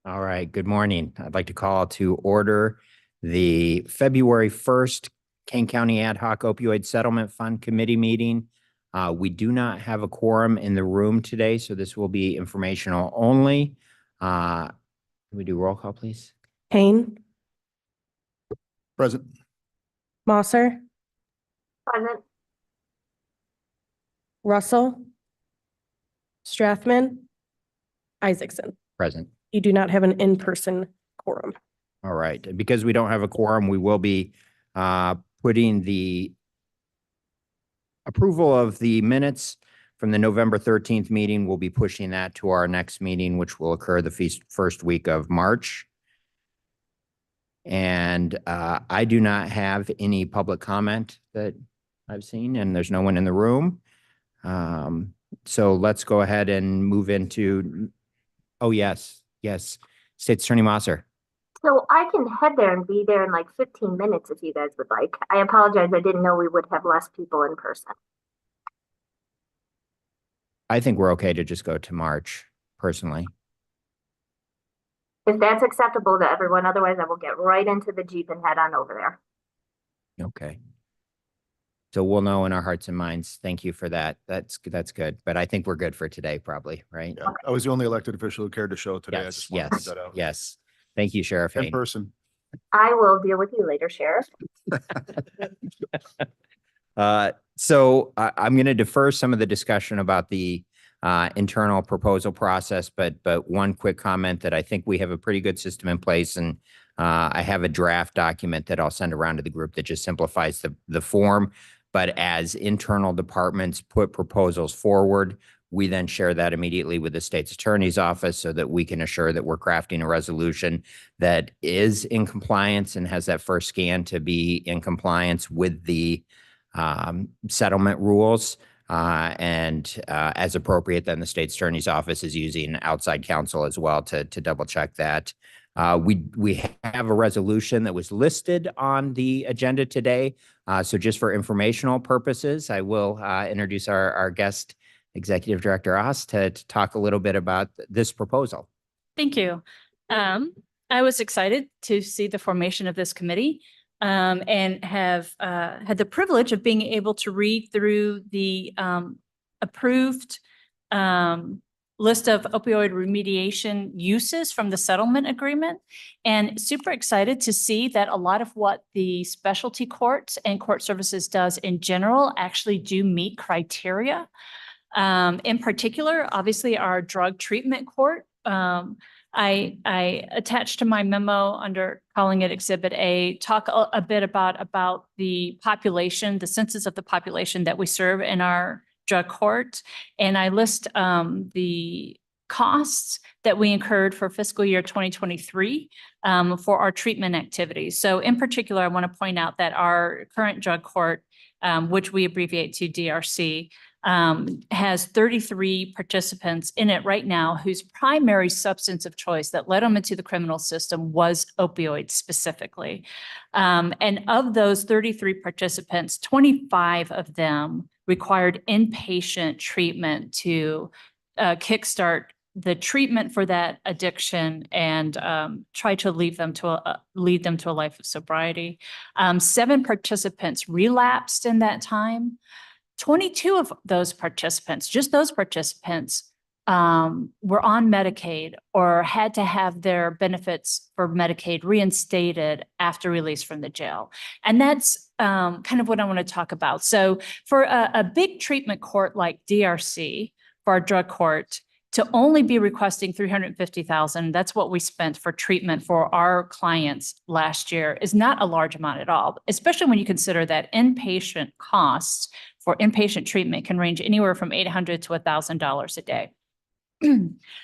All right, good morning. I'd like to call to order the February 1st Kane County Ad Hoc Opioid Settlement Fund Committee meeting. We do not have a quorum in the room today, so this will be informational only. Can we do roll call, please? Payne, Present. Mosser, Present. Russell, Strathman, Isaacson. Present. You do not have an in-person quorum. All right, because we don't have a quorum, we will be putting the approval of the minutes from the November 13th meeting. We'll be pushing that to our next meeting, which will occur the first week of March. And I do not have any public comment that I've seen, and there's no one in the room. So let's go ahead and move into, oh, yes. State's Attorney Mosser. So I can head there and be there in like 15 minutes if you guys would like. I apologize. I didn't know we would have less people in person. I think we're okay to just go to March, personally. If that's acceptable to everyone, otherwise I will get right into the Jeep and head on over there. Okay. So we'll know in our hearts and minds. Thank you for that. That's good. But I think we're good for today, probably, right? Yeah, I was the only elected official who cared to show today. I just wanted to put that out. Yes. Thank you, Sheriff In Hayne. person. I will deal with you later, Sheriff. So I'm going to defer some of the discussion about the internal proposal process, but one quick comment that I think we have a pretty good system in place, and I have a draft document that I'll send around to the group that just simplifies the form. But as internal departments put proposals forward, we then share that immediately with the state's attorney's office so that we can assure that we're crafting a resolution that is in compliance and has that first scan to be in compliance with the settlement rules. And as appropriate, then the state's attorney's office is using outside counsel as well to double check that. We have a resolution that was listed on the agenda today. So just for informational purposes, I will introduce our guest, Executive Director Oss, to talk a little bit about this proposal. Thank you. I was excited to see the formation of this committee and have had the privilege of being able to read through the approved list of opioid remediation uses from the settlement agreement, and super excited to see that a lot of what the specialty courts and court services does in general actually do meet criteria. In particular, obviously our drug treatment court, I attached to my memo under calling it Exhibit A, talk a bit about the population, the census of the population that we serve in our drug court. And I list the costs that we incurred for fiscal year 2023 for our treatment activities. So in particular, I want to point out that our current drug court, which we abbreviate to DRC, has 33 participants in it right now whose primary substance of choice that led them into the criminal system was opioids specifically. And of those 33 participants, 25 of them required inpatient treatment to kickstart the treatment for that addiction and try to lead them to a life of sobriety. 7 participants relapsed in that time. 22 of those participants, just those participants, were on Medicaid or had to have their benefits for Medicaid reinstated after release from the jail. And that's kind of what I want to talk about. So for a big treatment court like DRC, for our drug court, to only be requesting $350,000, that's what we spent for treatment for our clients last year, is not a large amount at all, especially when you consider that inpatient costs for inpatient treatment can range anywhere from $800 to $1,000 a day.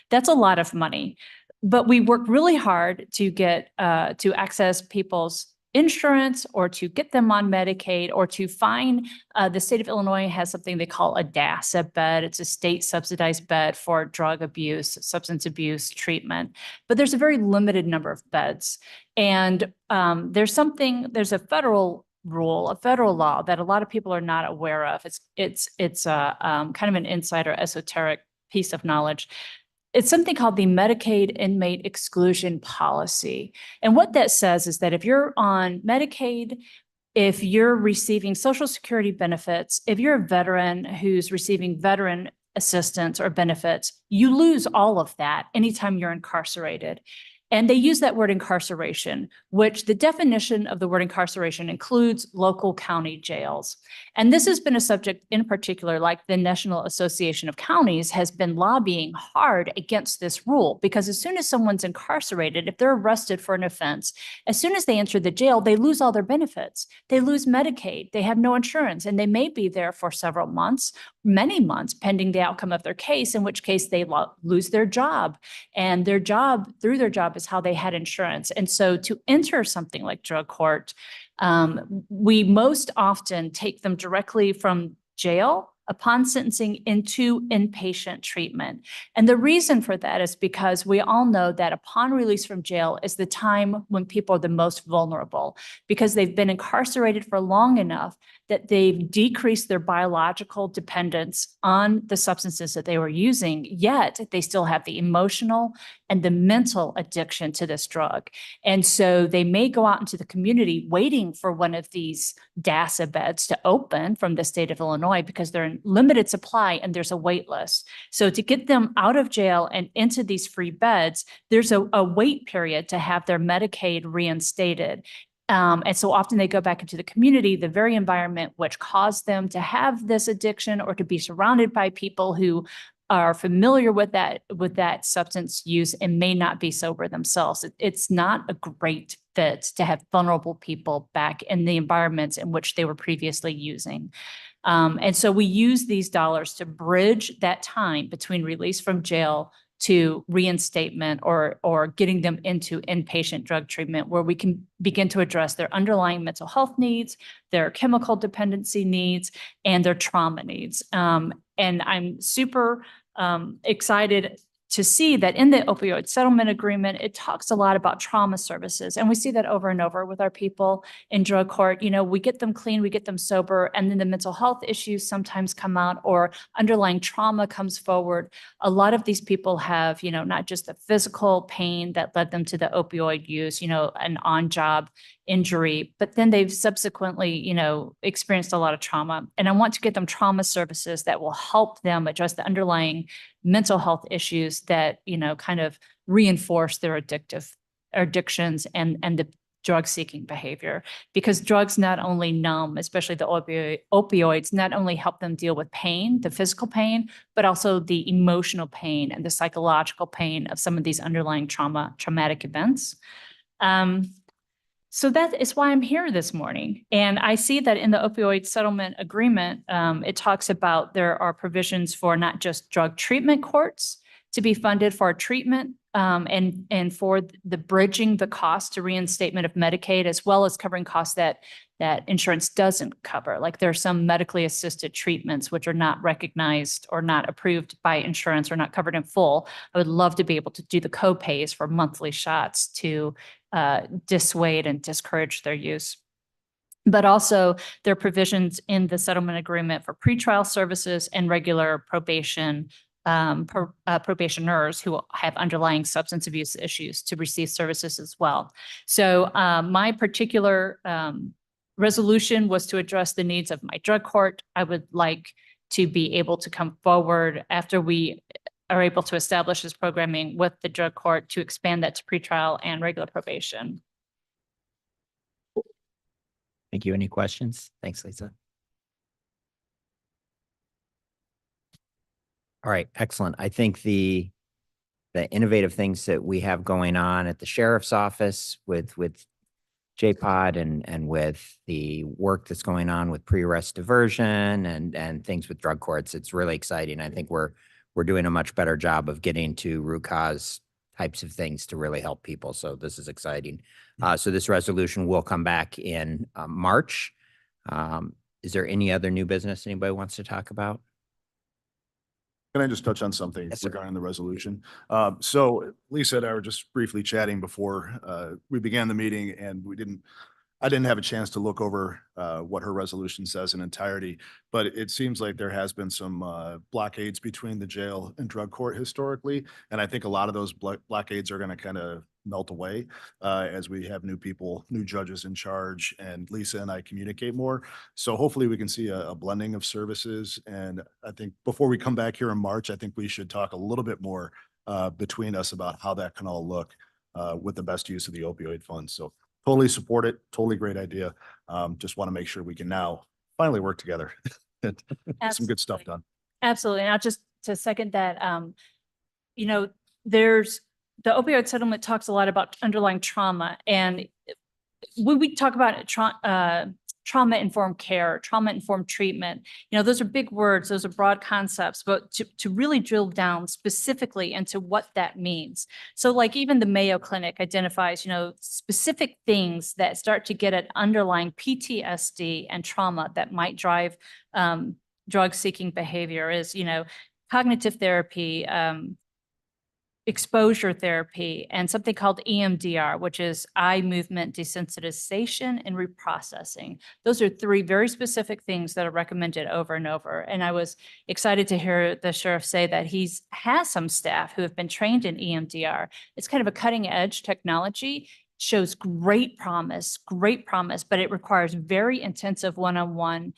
That's a lot of money, but we work really hard to get to access people's insurance or to get them on Medicaid or to find the state of Illinois has something they call a DASA bed. It's a state subsidized bed for drug abuse, substance abuse treatment, but there's a very limited number of beds. And there's a federal rule, a federal law that a lot of people are not aware of. It's kind of an insider esoteric piece of knowledge. it's something called the Medicaid Inmate Exclusion Policy. And what that says is that if you're on Medicaid, if you're receiving Social Security benefits, if you're a veteran who's receiving veteran assistance or benefits, you lose all of that anytime you're incarcerated. And they use that word incarceration, which the definition of the word incarceration includes local county jails. And this has been a subject in particular, like the National Association of Counties has been lobbying hard against this rule, because as soon as someone's incarcerated, if they're arrested for an offense, as soon as they enter the jail, they lose all their benefits. They lose Medicaid, they have no insurance, and they may be there for several months, many months, pending the outcome of their case, in which case they lose their job. And their job, through their job, is how they had insurance. And so to enter something like drug court, we most often take them directly from jail upon sentencing into inpatient treatment. And the reason for that is because we all know that upon release from jail is the time when people are the most vulnerable, because they've been incarcerated for long enough that they've decreased their biological dependence on the substances that they were using, yet they still have the emotional and the mental addiction to this drug. And so they may go out into the community waiting for one of these DASA beds to open from the state of Illinois, because they're in limited supply and there's a wait list. So to get them out of jail and into these free beds, there's a wait period to have their Medicaid reinstated. And so often they go back into the community, the very environment which caused them to have this addiction, or to be surrounded by people who are familiar with that substance use and may not be sober themselves. It's not a great fit to have vulnerable people back in the environments in which they were previously using. And so we use these dollars to bridge that time between release from jail to reinstatement, or getting them into inpatient drug treatment, where we can begin to address their underlying mental health needs, their chemical dependency needs, and their trauma needs. And I'm super excited to see that in the opioid settlement agreement, it talks a lot about trauma services. And we see that over and over with our people in drug court. You know, we get them clean, we get them sober, and then the mental health issues sometimes come out, or underlying trauma comes forward. A lot of these people have, you know, not just the physical pain that led them to the opioid use, you know, an on-job injury, but then they've subsequently, you know, experienced a lot of trauma. And I want to get them trauma services that will help them address the underlying mental health issues that, you know, kind of reinforce their addictions and the drug seeking behavior. Because drugs not only numb, especially the opioids, not only help them deal with pain, the physical pain, but also the emotional pain and the psychological pain of some of these underlying traumatic events. So that is why I'm here this morning. And I see that in the opioid settlement agreement, it talks about there are provisions for not just drug treatment courts to be funded for treatment, and for the bridging the cost to reinstatement of Medicaid, as well as covering costs that insurance doesn't cover. Like there are some medically assisted treatments which are not recognized or not approved by insurance or not covered in full. I would love to be able to do the co-pays for monthly shots to dissuade and discourage their use. But also there are provisions in the settlement agreement for pretrial services and regular probation probationers who have underlying substance abuse issues to receive services as well. So my particular resolution was to address the needs of my drug court. I would like to be able to come forward after we are able to establish this programming with the drug court to expand that to pretrial and regular probation. Thank you. Any questions? Thanks, Lisa. All right, excellent. I think the innovative things that we have going on at the sheriff's office with JPOD and with the work that's going on with pre-arrest diversion and things with drug courts, it's really exciting. I think we're doing a much better job of getting to root cause types of things to really help people. So this is exciting. So this resolution will come back in March. Is there any other new business anybody wants to talk about? Can I just touch on something Yes, sir. regarding the resolution? So Lisa and I were just briefly chatting before we began the meeting, and we didn't I didn't have a chance to look over what her resolution says in entirety, but it seems like there has been some blockades between the jail and drug court historically. And I think a lot of those blockades are going to kind of melt away as we have new people, new judges in charge, and Lisa and I communicate more. So hopefully we can see a blending of services. And I think before we come back here in March, I think we should talk a little bit more between us about how that can all look with the best use of the opioid funds. So totally support it. Totally great idea. Just want to make sure we can now finally work together. and get some good stuff done. Absolutely. And I'll just to second that, you know, there's the opioid settlement talks a lot about underlying trauma. And when we talk about trauma-informed care, trauma-informed treatment, you know, those are big words, those are broad concepts, but to really drill down specifically into what that means. So like even the Mayo Clinic identifies, you know, specific things that start to get at underlying PTSD and trauma that might drive drug-seeking behavior is, you know, cognitive therapy, exposure therapy, and something called EMDR, which is eye movement desensitization and reprocessing. Those are three very specific things that are recommended over and over. And I was excited to hear the sheriff say that has some staff who have been trained in EMDR. It's kind of a cutting edge technology, shows great promise, but it requires very intensive one-on-one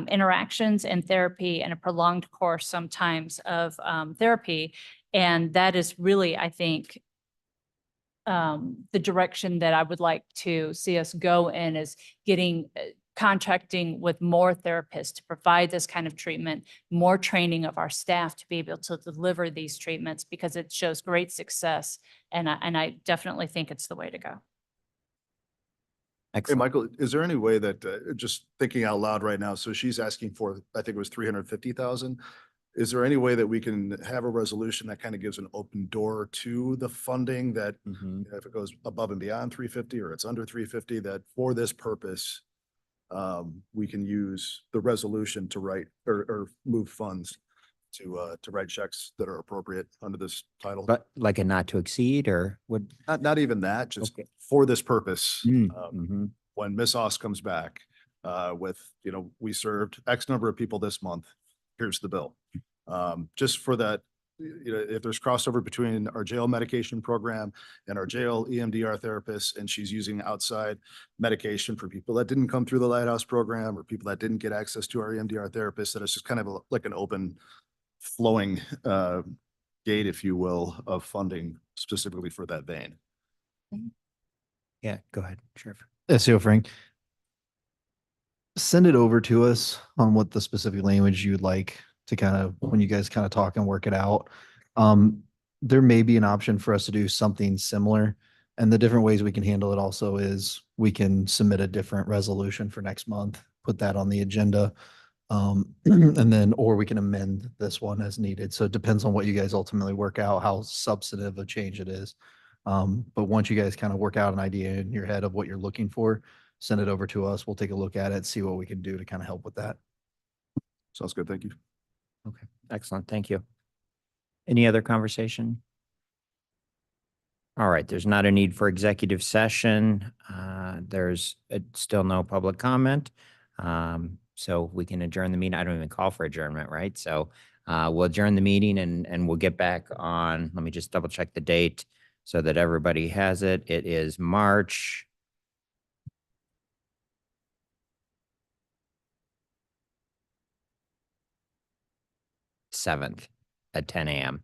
interactions and therapy and a prolonged course sometimes of therapy. And that is really, I think, the direction that I would like to see us go in is getting contracting with more therapists to provide this kind of treatment, more training of our staff to be able to deliver these treatments because it shows great success. And I definitely think it's the way to go. Hey, Excellent. Michael, is there any way that just thinking out loud right now, so she's asking for, I think it was 350,000. Is there any way that we can have a resolution that kind of gives an open door to the funding that if it goes above and beyond 350 or it's under 350, that for this purpose, we can use the resolution to write or move funds to write checks that are appropriate under this title? But like a not to exceed or would? Not even that, just Okay. for this purpose. Mhm. When Miss Oss comes back with, you know, we served X number of people this month, here's the bill. Just for that, you know, if there's crossover between our jail medication program and our jail EMDR therapists, and she's using outside medication for people that didn't come through the Lighthouse program or people that didn't get access to our EMDR therapist, that it's just kind of like an open flowing gate, if you will, of funding specifically for that vein. Yeah, go ahead, Sheriff. SEO Frank, send it over to us on what the specific language you'd like to kind of, when you guys kind of talk and work it out. There may be an option for us to do something similar. And the different ways we can handle it also is we can submit a different resolution for next month, put that on the agenda. And then, or we can amend this one as needed. So it depends on what you guys ultimately work out, how substantive a change it is. But once you guys kind of work out an idea in your head of what you're looking for, send it over to us. We'll take a look at it, see what we can do to kind of help with that. Sounds good. Thank you. Okay, excellent. Thank you. Any other conversation? All right, there's not a need for executive session. There's still no public comment. So we can adjourn the meeting. I don't even call for adjournment, right? So we'll adjourn the meeting and we'll get back on. Let me just double check the date so that everybody has it. It is March 7th at 10 a.m.